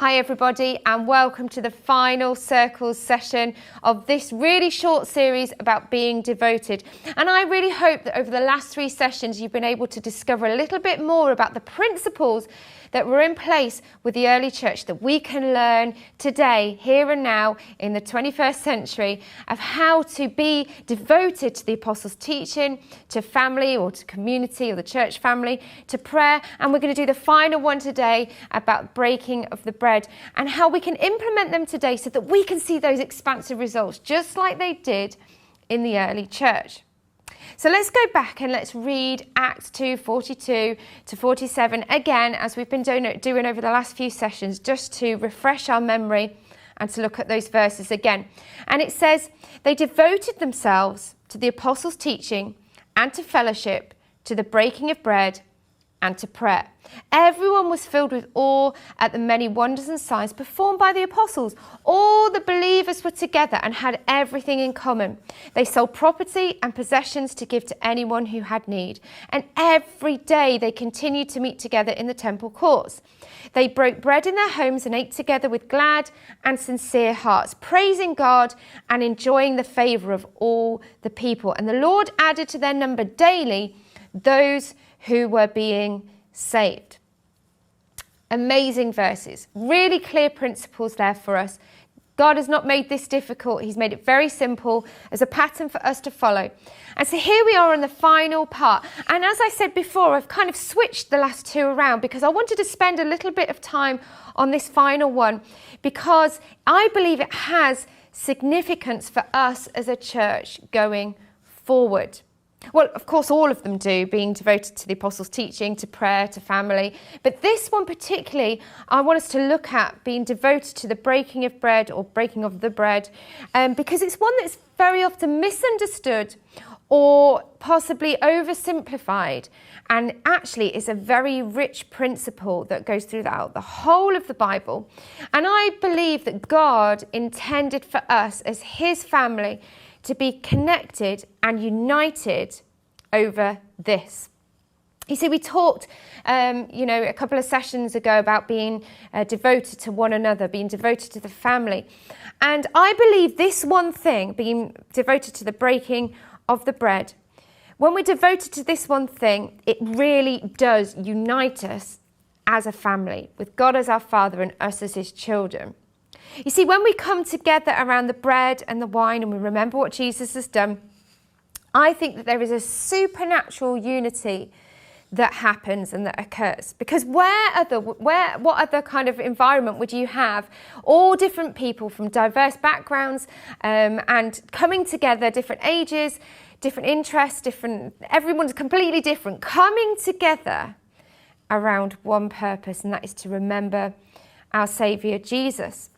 Hi everybody, and welcome to the final Circles session of this really short series about being devoted. And I really hope that over the last 3 sessions you've been able to discover a little bit more about the principles that were in place with the early church that we can learn today, here and now, in the 21st century, of how to be devoted to the apostles' teaching, to family or to community or the church family, to prayer. And we're going to do the final one today about breaking of the bread and how we can implement them today so that we can see those expansive results just like they did in the early church. So let's go back and let's read Acts 2:42 to 47 again, as we've been doing over the last few sessions, just to refresh our memory and to look at those verses again. And it says, they devoted themselves to the apostles' teaching and to fellowship, to the breaking of bread and to prayer. Everyone was filled with awe at the many wonders and signs performed by the apostles. All the believers were together and had everything in common. They sold property and possessions to give to anyone who had need. And every day they continued to meet together in the temple courts. They broke bread in their homes and ate together with glad and sincere hearts, praising God and enjoying the favour of all the people. And the Lord added to their number daily those who were being saved. Amazing verses, really clear principles there for us. God has not made this difficult. He's made it very simple as a pattern for us to follow. And so here we are on the final part. And as I said before, I've kind of switched the last 2 around because I wanted to spend a little bit of time on this final one because I believe it has significance for us as a church going forward. Well, of course, all of them do, being devoted to the apostles' teaching, to prayer, to family. But this one particularly, I want us to look at being devoted to the breaking of bread or breaking of the bread, because it's one that's very often misunderstood or possibly oversimplified. And actually, it's a very rich principle that goes throughout the whole of the Bible. And I believe that God intended for us as his family to be connected and united over this. You see, we talked, a couple of sessions ago about being devoted to one another, being devoted to the family. And I believe this one thing, being devoted to the breaking of the bread, when we're devoted to this one thing, it really does unite us as a family, with God as our Father and us as his children. You see, when we come together around the bread and the wine and we remember what Jesus has done, I think that there is a supernatural unity that happens and that occurs. Because what other kind of environment would you have all different people from diverse backgrounds and coming together, different ages, different interests, everyone's completely different, coming together around one purpose, and that is to remember our Saviour Jesus.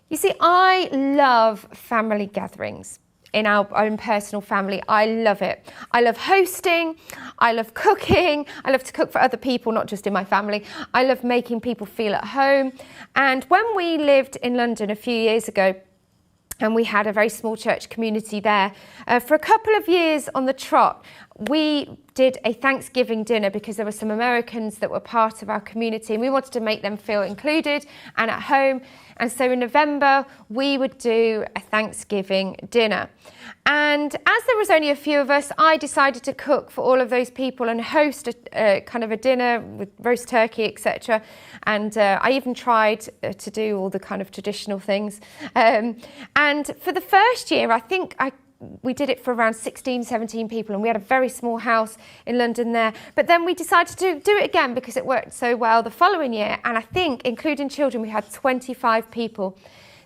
You see, I love family gatherings in our own personal family. I love it. I love hosting. I love cooking. I love to cook for other people, not just in my family. I love making people feel at home. And when we lived in London a few years ago, and we had a very small church community there, for a couple of years on the trot, we did a Thanksgiving dinner because there were some Americans that were part of our community and we wanted to make them feel included and at home. And so in November, we would do a Thanksgiving dinner. And as there was only a few of us, I decided to cook for all of those people and host a kind of a dinner with roast turkey, etc. And I even tried to do all the kind of traditional things. And for the first year, I think we did it for around 16, 17 people, and we had a very small house in London there. But then we decided to do it again because it worked so well the following year. And I think, including children, we had 25 people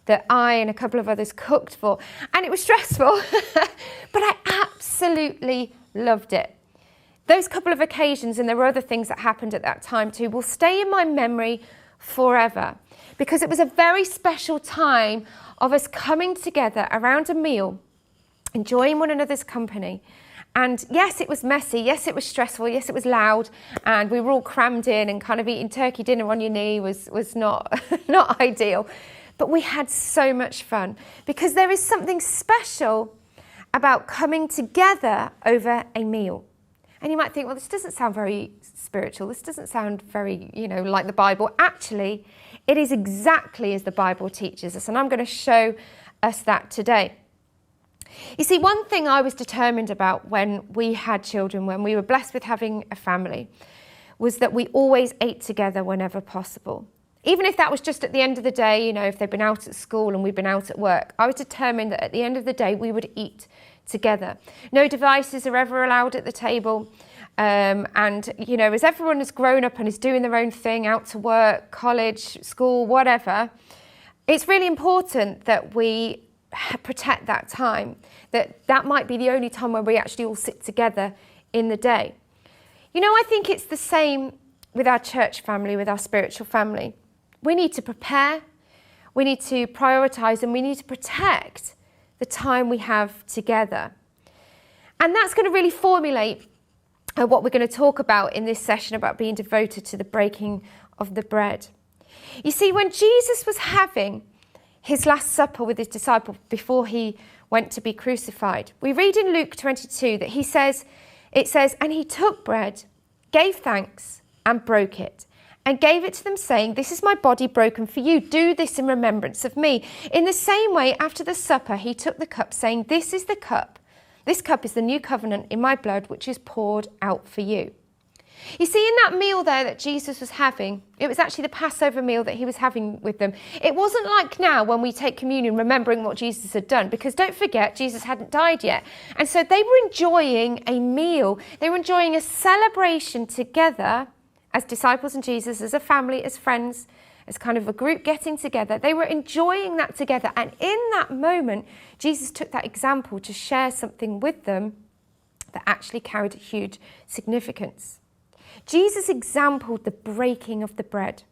that I and a couple of others cooked for. And it was stressful, but I absolutely loved it. Those couple of occasions, and there were other things that happened at that time too, will stay in my memory forever because it was a very special time of us coming together around a meal, enjoying one another's company. And yes, it was messy. Yes, it was stressful. Yes, it was loud. And we were all crammed in, and kind of eating turkey dinner on your knee was not, not ideal. But we had so much fun because there is something special about coming together over a meal. And you might think, well, this doesn't sound very spiritual. This doesn't sound very, like the Bible. Actually, It is exactly as the Bible teaches us, and I'm going to show us that today. You see, one thing I was determined about when we had children, when we were blessed with having a family, was that we always ate together whenever possible. Even if that was just at the end of the day, if they'd been out at school and we'd been out at work, I was determined that at the end of the day, we would eat together. No devices are ever allowed at the table. And, as everyone has grown up and is doing their own thing, out to work, college, school, whatever, it's really important that we protect that time, that might be the only time where we actually all sit together in the day. I think it's the same with our church family, with our spiritual family. We need to prepare, we need to prioritise, and we need to protect the time we have together. And that's going to really formulate what we're going to talk about in this session about being devoted to the breaking of the bread. You see, when Jesus was having his last supper with his disciples before he went to be crucified, we read in Luke 22 that it says, and he took bread, gave thanks, and broke it, and gave it to them, saying, "This is my body broken for you. Do this in remembrance of me." In the same way, after the supper, he took the cup, saying, "This is the cup. This cup is the new covenant in my blood, which is poured out for you." You see, in that meal there that Jesus was having, it was actually the Passover meal that he was having with them. It wasn't like now when we take communion, remembering what Jesus had done, because don't forget, Jesus hadn't died yet. And so they were enjoying a meal. They were enjoying a celebration together as disciples and Jesus, as a family, as friends, as kind of a group getting together. They were enjoying that together. And in that moment, Jesus took that example to share something with them that actually carried huge significance. Jesus exampled the breaking of the bread.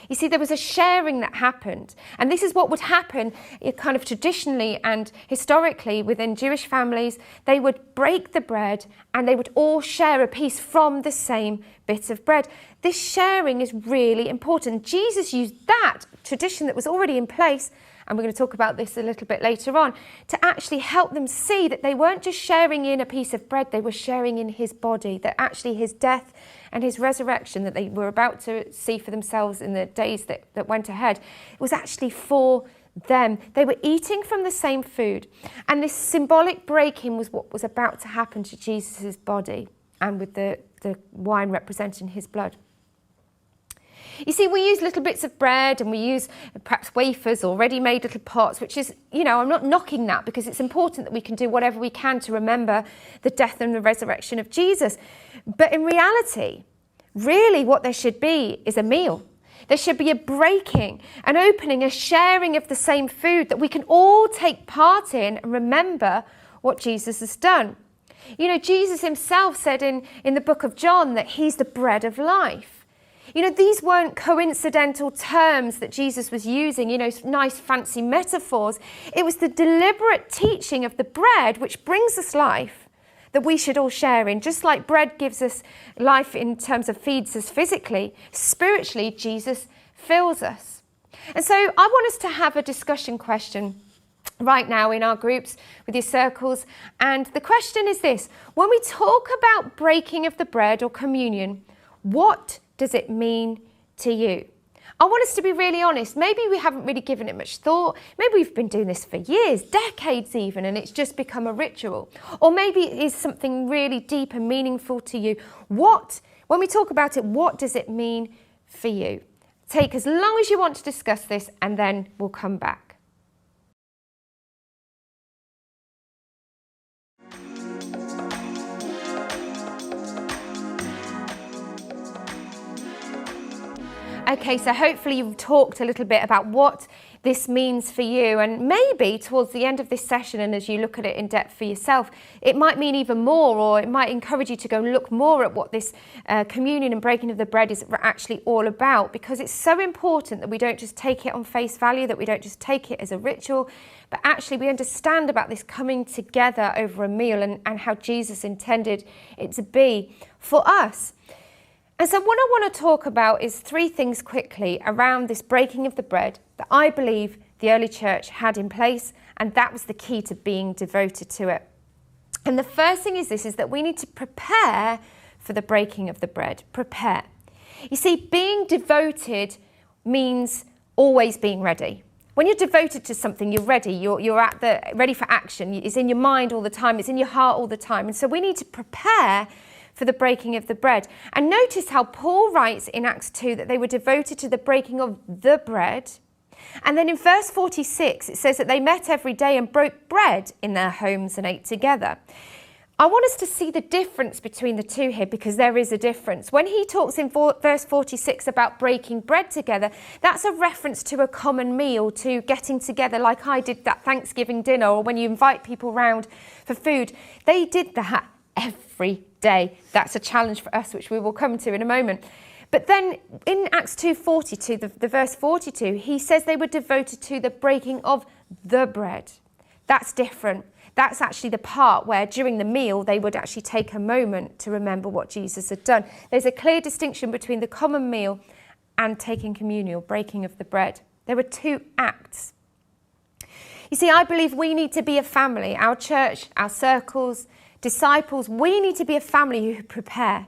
You see, there was a sharing that happened. And this is what would happen kind of traditionally and historically within Jewish families. They would break the bread and they would all share a piece from the same bit of bread. This sharing is really important. Jesus used that tradition that was already in place, and we're going to talk about this a little bit later on, to actually help them see that they weren't just sharing in a piece of bread, they were sharing in his body, that actually his death and his resurrection that they were about to see for themselves in the days that went ahead was actually for them. They were eating from the same food, and this symbolic breaking was what was about to happen to Jesus' body, and with the wine representing his blood. You see, we use little bits of bread and we use perhaps wafers or ready-made little pots, which is, I'm not knocking that, because it's important that we can do whatever we can to remember the death and the resurrection of Jesus. But in reality, really what there should be is a meal. There should be a breaking, an opening, a sharing of the same food that we can all take part in and remember what Jesus has done. Jesus himself said in the book of John that he's the bread of life. These weren't coincidental terms that Jesus was using, nice fancy metaphors. It was the deliberate teaching of the bread which brings us life that we should all share in. Just like bread gives us life in terms of feeds us physically, spiritually, Jesus fills us. And so I want us to have a discussion question right now in our groups with your circles. And the question is this: when we talk about breaking of the bread or communion, what does it mean to you? I want us to be really honest. Maybe we haven't really given it much thought. Maybe we've been doing this for years, decades even, and it's just become a ritual. Or maybe it is something really deep and meaningful to you. When we talk about it, what does it mean for you? Take as long as you want to discuss this, and then we'll come back. Okay, so hopefully you've talked a little bit about what this means for you, and maybe towards the end of this session, and as you look at it in depth for yourself, it might mean even more, or it might encourage you to go and look more at what this communion and breaking of the bread is actually all about, because it's so important that we don't just take it on face value, that we don't just take it as a ritual, but actually we understand about this coming together over a meal and how Jesus intended it to be for us. And so what I want to talk about is three things quickly around this breaking of the bread that I believe the early church had in place, and that was the key to being devoted to it. And the first thing is this, is that we need to prepare for the breaking of the bread. Prepare. You see, being devoted means always being ready. When you're devoted to something, you're ready. You're ready for action. It's in your mind all the time. It's in your heart all the time. And so we need to prepare for the breaking of the bread. And notice how Paul writes in Acts 2 that they were devoted to the breaking of the bread. And then in verse 46, it says that they met every day and broke bread in their homes and ate together. I want us to see the difference between the two here, because there is a difference. When he talks in verse 46 about breaking bread together, that's a reference to a common meal, to getting together like I did that Thanksgiving dinner, or when you invite people round for food. They did that every day. That's a challenge for us, which we will come to in a moment. But then in Acts 2:42, the verse 42, he says they were devoted to the breaking of the bread. That's different. That's actually the part where during the meal they would actually take a moment to remember what Jesus had done. There's a clear distinction between the common meal and taking communion, breaking of the bread. There were two acts. You see, I believe we need to be a family, our church, our circles, disciples. We need to be a family who prepare,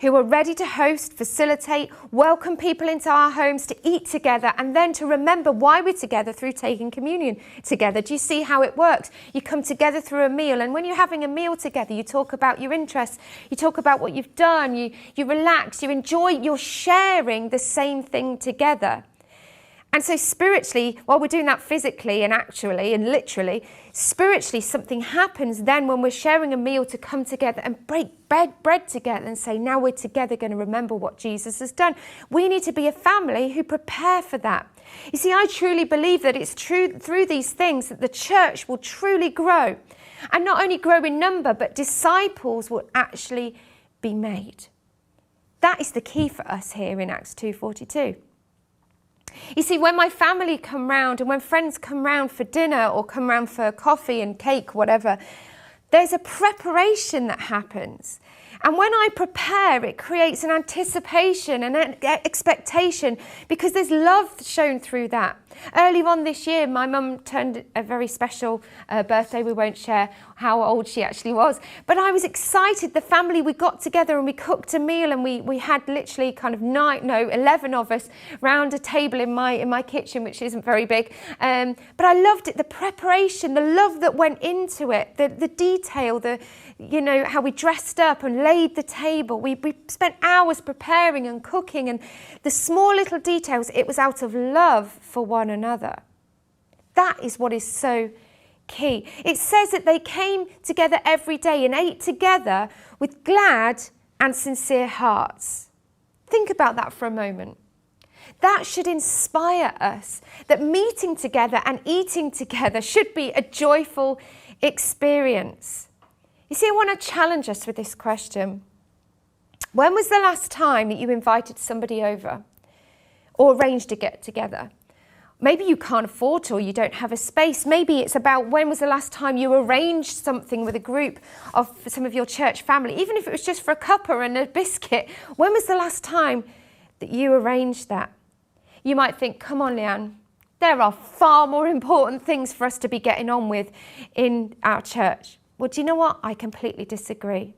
who are ready to host, facilitate, welcome people into our homes to eat together, and then to remember why we're together through taking communion together. Do you see how it works? You come together through a meal, and when you're having a meal together, you talk about your interests, you talk about what you've done, you relax, you enjoy, you're sharing the same thing together. And so spiritually, while we're doing that physically and actually and literally, spiritually something happens then when we're sharing a meal to come together and break bread together and say, now we're together going to remember what Jesus has done. We need to be a family who prepare for that. You see, I truly believe that it's true through these things that the church will truly grow. And not only grow in number, but disciples will actually be made. That is the key for us here in Acts 2:42. You see, when my family come round and when friends come round for dinner or come round for coffee and cake, whatever, there's a preparation that happens. And when I prepare, it creates an anticipation and an expectation, because there's love shown through that. Earlier on this year, my mum turned a very special birthday. We won't share how old she actually was. But I was excited. The family, we got together and we cooked a meal, and we had literally kind of 11 of us round a table in my kitchen, which isn't very big. But I loved it, the preparation, the love that went into it, the detail, how we dressed up and laid the table. We spent hours preparing and cooking, and the small little details, it was out of love for one another. That is what is so key. It says that they came together every day and ate together with glad and sincere hearts. Think about that for a moment. That should inspire us, that meeting together and eating together should be a joyful experience. You see, I want to challenge us with this question. When was the last time that you invited somebody over or arranged to get together? Maybe you can't afford to, or you don't have a space. Maybe it's about when was the last time you arranged something with a group of some of your church family, even if it was just for a cuppa and a biscuit. When was the last time that you arranged that? You might think, come on, Leanne, there are far more important things for us to be getting on with in our church. Well, do you know what? I completely disagree.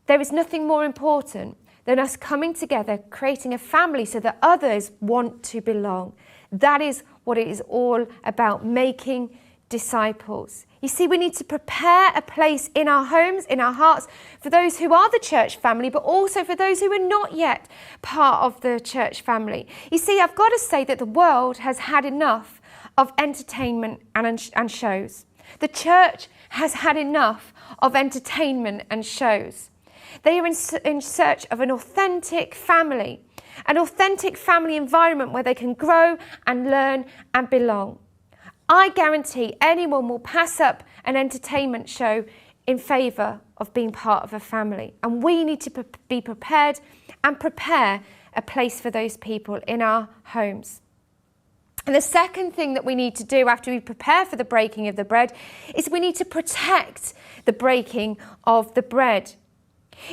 There is nothing more important than us coming together, creating a family so that others want to belong. That is what it is all about, making disciples. You see, we need to prepare a place in our homes, in our hearts, for those who are the church family, but also for those who are not yet part of the church family. You see, I've got to say that the world has had enough of entertainment and shows. The church has had enough of entertainment and shows. They are in search of an authentic family environment where they can grow and learn and belong. I guarantee anyone will pass up an entertainment show in favour of being part of a family. And we need to be prepared and prepare a place for those people in our homes. And the second thing that we need to do after we prepare for the breaking of the bread is we need to protect the breaking of the bread.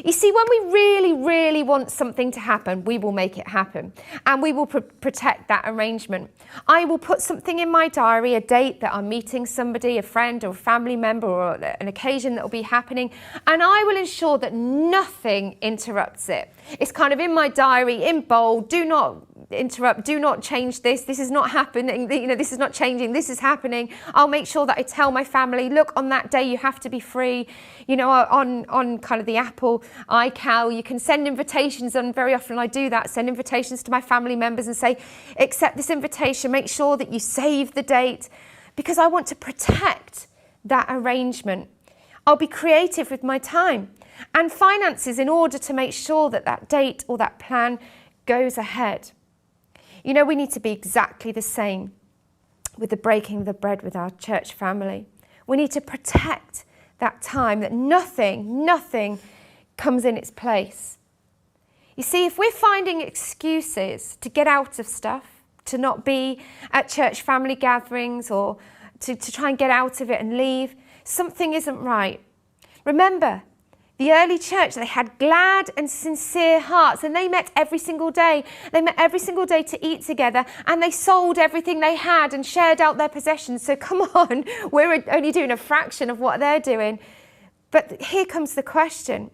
You see, when we really, really want something to happen, we will make it happen, and we will protect that arrangement. I will put something in my diary, a date that I'm meeting somebody, a friend or a family member, or an occasion that will be happening, and I will ensure that nothing interrupts it. It's kind of in my diary, in bold, do not interrupt. Do not change this. This is not happening. This is not changing. This is happening. I'll make sure that I tell my family, look, on that day you have to be free. On kind of the Apple iCal, you can send invitations, and very often I do that, send invitations to my family members and say, accept this invitation, make sure that you save the date, because I want to protect that arrangement. I'll be creative with my time and finances in order to make sure that that date or that plan goes ahead. We need to be exactly the same with the breaking of the bread with our church family. We need to protect that time, that nothing comes in its place. You see, if we're finding excuses to get out of stuff, to not be at church family gatherings, or to try and get out of it and leave, something isn't right. Remember, the early church, they had glad and sincere hearts, and they met every single day. They met every single day to eat together, and they sold everything they had and shared out their possessions. So come on, we're only doing a fraction of what they're doing. But here comes the question.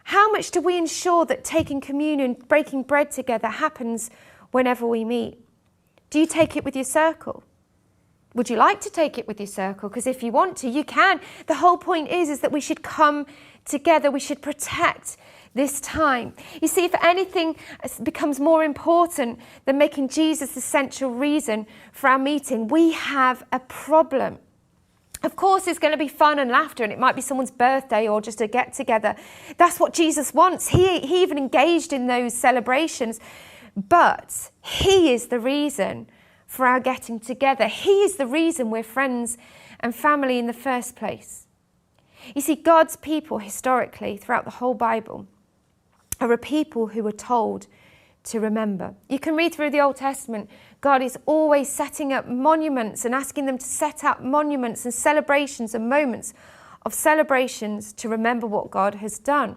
How much do we ensure that taking communion, breaking bread together happens whenever we meet? Do you take it with your circle? Would you like to take it with your circle? Because if you want to, you can. The whole point is that we should come together. We should protect this time. You see, if anything becomes more important than making Jesus the central reason for our meeting, we have a problem. Of course, it's going to be fun and laughter, and it might be someone's birthday or just a get-together. That's what Jesus wants. He even engaged in those celebrations. But he is the reason for our getting together. He is the reason we're friends and family in the first place. You see, God's people historically throughout the whole Bible are a people who were told to remember. You can read through the Old Testament. God is always setting up monuments and asking them to set up monuments and celebrations and moments of celebrations to remember what God has done.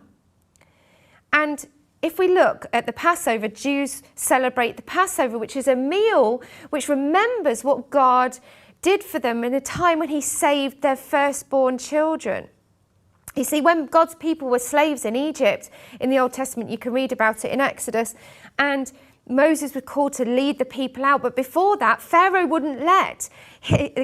And if we look at the Passover, Jews celebrate the Passover, which is a meal which remembers what God did for them in a time when he saved their firstborn children. You see, when God's people were slaves in Egypt, in the Old Testament, you can read about it in Exodus, and Moses was called to lead the people out. But before that, Pharaoh wouldn't let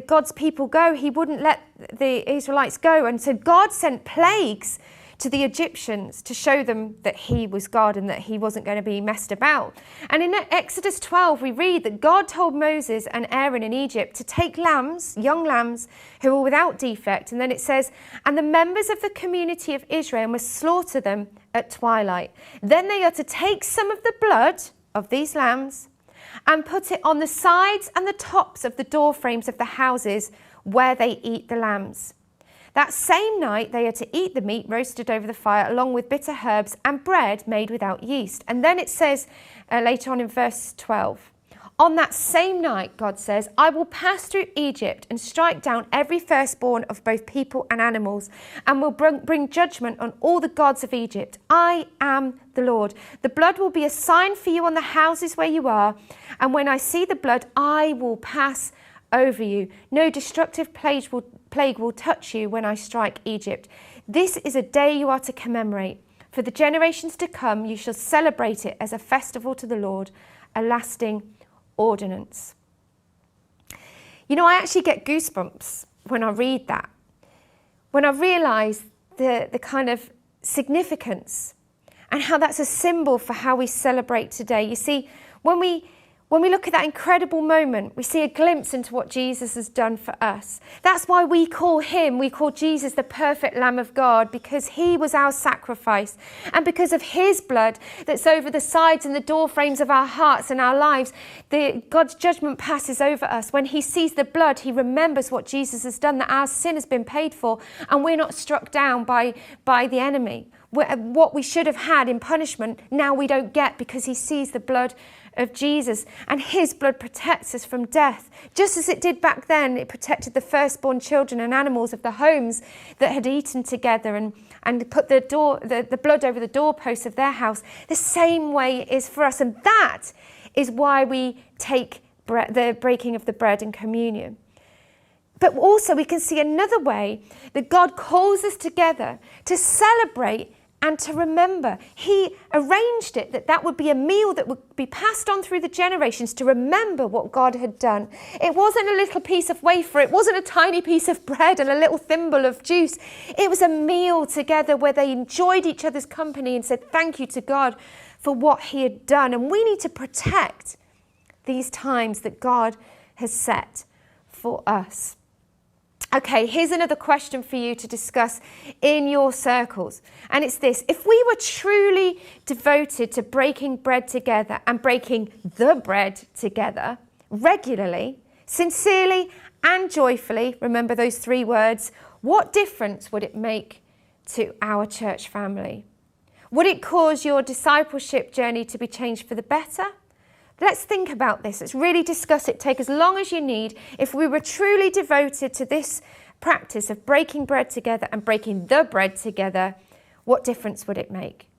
God's people go. He wouldn't let the Israelites go. And so God sent plagues to the Egyptians to show them that he was God and that he wasn't going to be messed about. And in Exodus 12, we read that God told Moses and Aaron in Egypt to take lambs, young lambs, who were without defect. And then it says, and the members of the community of Israel must slaughter them at twilight. Then they are to take some of the blood of these lambs and put it on the sides and the tops of the door frames of the houses where they eat the lambs. That same night, they are to eat the meat roasted over the fire along with bitter herbs and bread made without yeast. And then it says later on in verse 12, on that same night, God says, I will pass through Egypt and strike down every firstborn of both people and animals, and will bring judgment on all the gods of Egypt. I am the Lord. The blood will be a sign for you on the houses where you are, and when I see the blood, I will pass over you. No destructive plague will touch you when I strike Egypt. This is a day you are to commemorate. For the generations to come, you shall celebrate it as a festival to the Lord, a lasting ordinance. I actually get goosebumps when I read that, when I realise the kind of significance and how that's a symbol for how we celebrate today. You see, when we look at that incredible moment, we see a glimpse into what Jesus has done for us. That's why we call Jesus the perfect Lamb of God, because he was our sacrifice. And because of his blood that's over the sides and the door frames of our hearts and our lives, God's judgment passes over us. When he sees the blood, he remembers what Jesus has done, that our sin has been paid for, and we're not struck down by the enemy. What we should have had in punishment, now we don't get, because he sees the blood of Jesus, and his blood protects us from death. Just as it did back then, it protected the firstborn children and animals of the homes that had eaten together and put the blood over the doorposts of their house. The same way it is for us, and that is why we take the breaking of the bread and communion. But also we can see another way that God calls us together to celebrate and to remember. He arranged it that would be a meal that would be passed on through the generations to remember what God had done. It wasn't a little piece of wafer. It wasn't a tiny piece of bread and a little thimble of juice. It was a meal together where they enjoyed each other's company and said thank you to God for what he had done. And we need to protect these times that God has set for us. Okay, here's another question for you to discuss in your circles. And it's this: if we were truly devoted to breaking bread together and breaking the bread together regularly, sincerely and joyfully, remember those 3 words, what difference would it make to our church family? Would it cause your discipleship journey to be changed for the better? Let's think about this. Let's really discuss it. Take as long as you need. If we were truly devoted to this practice of breaking bread together and breaking the bread together, what difference would it make?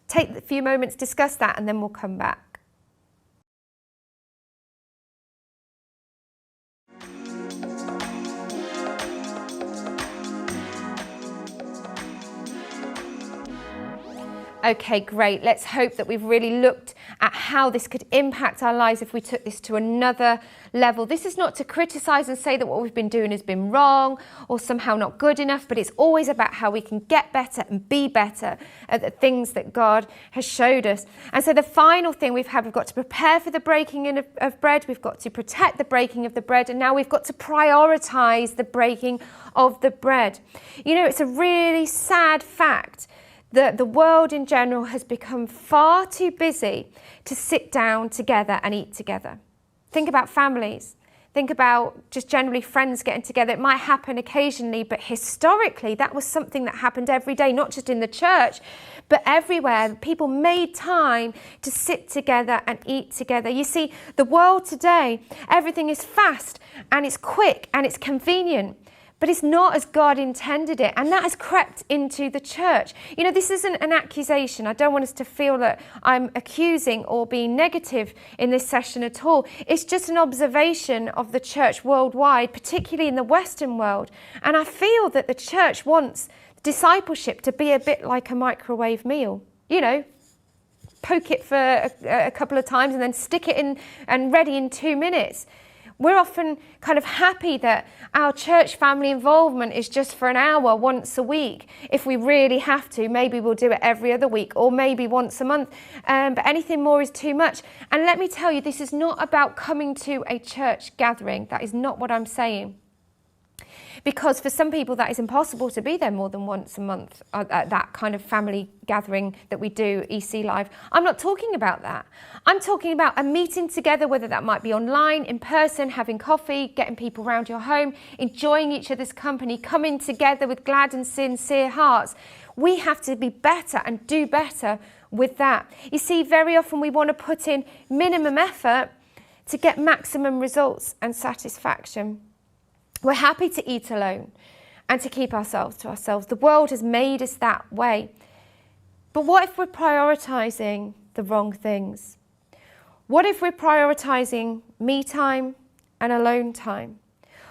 Take a few moments, discuss that, and then we'll come back. Okay, great. Let's hope that we've really looked at how this could impact our lives if we took this to another level. This is not to criticize and say that what we've been doing has been wrong or somehow not good enough, but it's always about how we can get better and be better at the things that God has showed us. And so the final thing we've got to prepare for the breaking of bread, we've got to protect the breaking of the bread, and now we've got to prioritize the breaking of the bread. You know, it's a really sad fact that the world in general has become far too busy to sit down together and eat together. Think about families. Think about just generally friends getting together. It might happen occasionally, but historically that was something that happened every day, not just in the church, but everywhere. People made time to sit together and eat together. You see, the world today, everything is fast and it's quick and it's convenient. But it's not as God intended it, and that has crept into the church. You know, this isn't an accusation. I don't want us to feel that I'm accusing or being negative in this session at all. It's just an observation of the church worldwide, particularly in the Western world. And I feel that the church wants discipleship to be a bit like a microwave meal. You know, poke it for a couple of times and then stick it in and ready in 2 minutes. We're often kind of happy that our church family involvement is just for an hour once a week. If we really have to, maybe we'll do it every other week or maybe once a month. But anything more is too much. And let me tell you, this is not about coming to a church gathering. That is not what I'm saying. Because for some people that is impossible to be there more than once a month at that kind of family gathering that we do EC Live. I'm not talking about that. I'm talking about a meeting together, whether that might be online, in person, having coffee, getting people around your home, enjoying each other's company, coming together with glad and sincere hearts. We have to be better and do better with that. You see, very often we want to put in minimum effort to get maximum results and satisfaction. We're happy to eat alone and to keep ourselves to ourselves. The world has made us that way. But what if we're prioritizing the wrong things? What if we're prioritizing me time and alone time?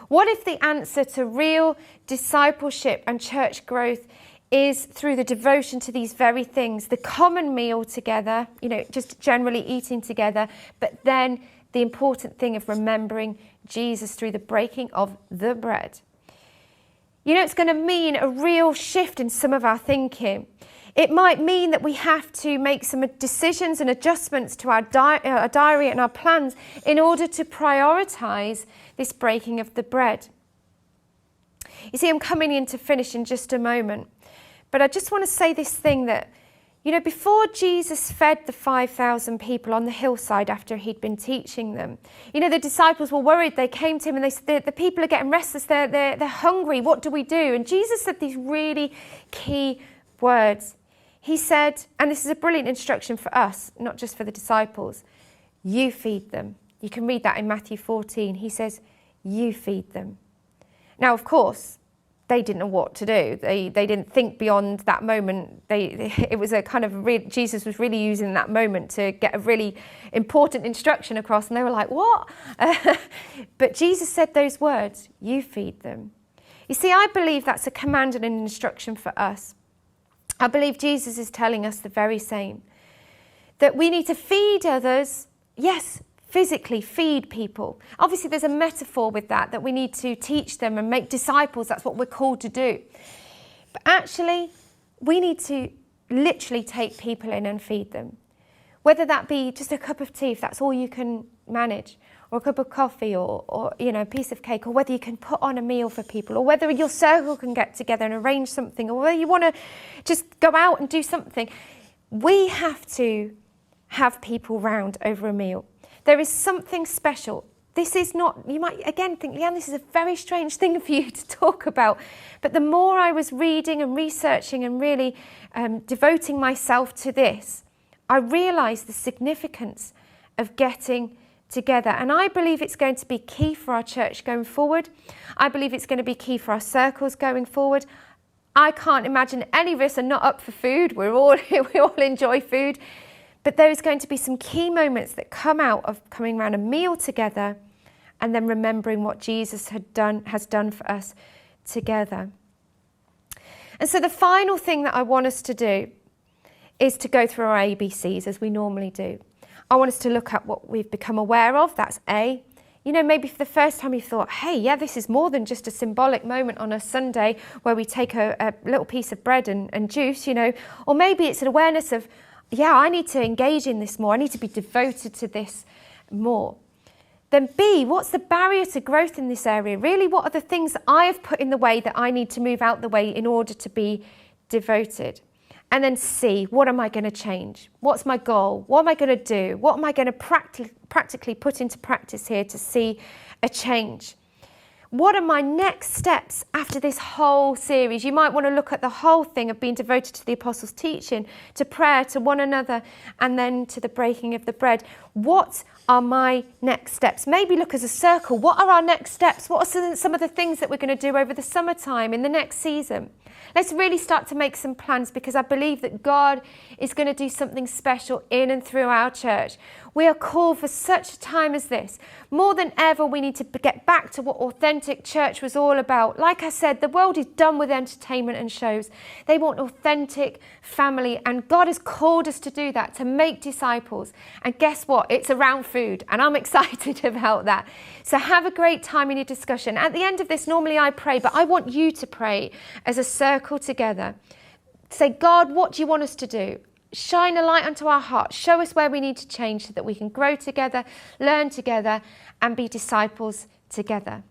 What if the answer to real discipleship and church growth is through the devotion to these very things, the common meal together, you know, just generally eating together, but then the important thing of remembering Jesus through the breaking of the bread. You know, it's going to mean a real shift in some of our thinking. It might mean that we have to make some decisions and adjustments to our diary and our plans in order to prioritize this breaking of the bread. You see, I'm coming in to finish in just a moment, but I just want to say this thing that, you know, before Jesus fed the 5,000 people on the hillside after he'd been teaching them, you know, the disciples were worried. They came to him and they said, the people are getting restless. They're hungry. What do we do? And Jesus said these really key words. He said, and this is a brilliant instruction for us, not just for the disciples, you feed them. You can read that in Matthew 14. He says, you feed them. Now, of course, they didn't know what to do. They didn't think beyond that moment. It was a kind of Jesus was really using that moment to get a really important instruction across, and they were like, what? But Jesus said those words, you feed them. You see, I believe that's a command and an instruction for us. I believe Jesus is telling us the very same. That we need to feed others, yes, physically feed people. Obviously there's a metaphor with that we need to teach them and make disciples. That's what we're called to do. But actually, we need to literally take people in and feed them. Whether that be just a cup of tea, if that's all you can manage, or a cup of coffee, or a piece of cake, or whether you can put on a meal for people, or whether your circle can get together and arrange something, or whether you want to just go out and do something. We have to have people round over a meal. There is something special. This is not, you might again think, Leanne, this is a very strange thing for you to talk about. But the more I was reading and researching and really devoting myself to this, I realised the significance of getting together. And I believe it's going to be key for our church going forward. I believe it's going to be key for our circles going forward. I can't imagine any of us are not up for food. We all enjoy food. But there is going to be some key moments that come out of coming around a meal together and then remembering what Jesus has done for us together. And so the final thing that I want us to do is to go through our ABCs as we normally do. I want us to look at what we've become aware of. That's A. Maybe for the first time you thought, hey, yeah, this is more than just a symbolic moment on a Sunday where we take a little piece of bread and juice, Or maybe it's an awareness of, yeah, I need to engage in this more. I need to be devoted to this more. Then B, what's the barrier to growth in this area? Really, what are the things that I have put in the way that I need to move out the way in order to be devoted? And then C, what am I going to change? What's my goal? What am I going to do? What am I going to practically put into practice here to see a change? What are my next steps after this whole series? You might want to look at the whole thing of being devoted to the apostles' teaching, to prayer, to one another, and then to the breaking of the bread. What are my next steps? Maybe look as a circle. What are our next steps? What are some of the things that we're going to do over the summertime, in the next season? Let's really start to make some plans, because I believe that God is going to do something special in and through our church. We are called for such a time as this. More than ever, we need to get back to what authentic church was all about. Like I said, the world is done with entertainment and shows. They want authentic family, and God has called us to do that, to make disciples. And guess what? It's around food, and I'm excited about that. So have a great time in your discussion. At the end of this, normally I pray, but I want you to pray as a circle together. Say, God, what do you want us to do? Shine a light onto our hearts. Show us where we need to change so that we can grow together, learn together, and be disciples together.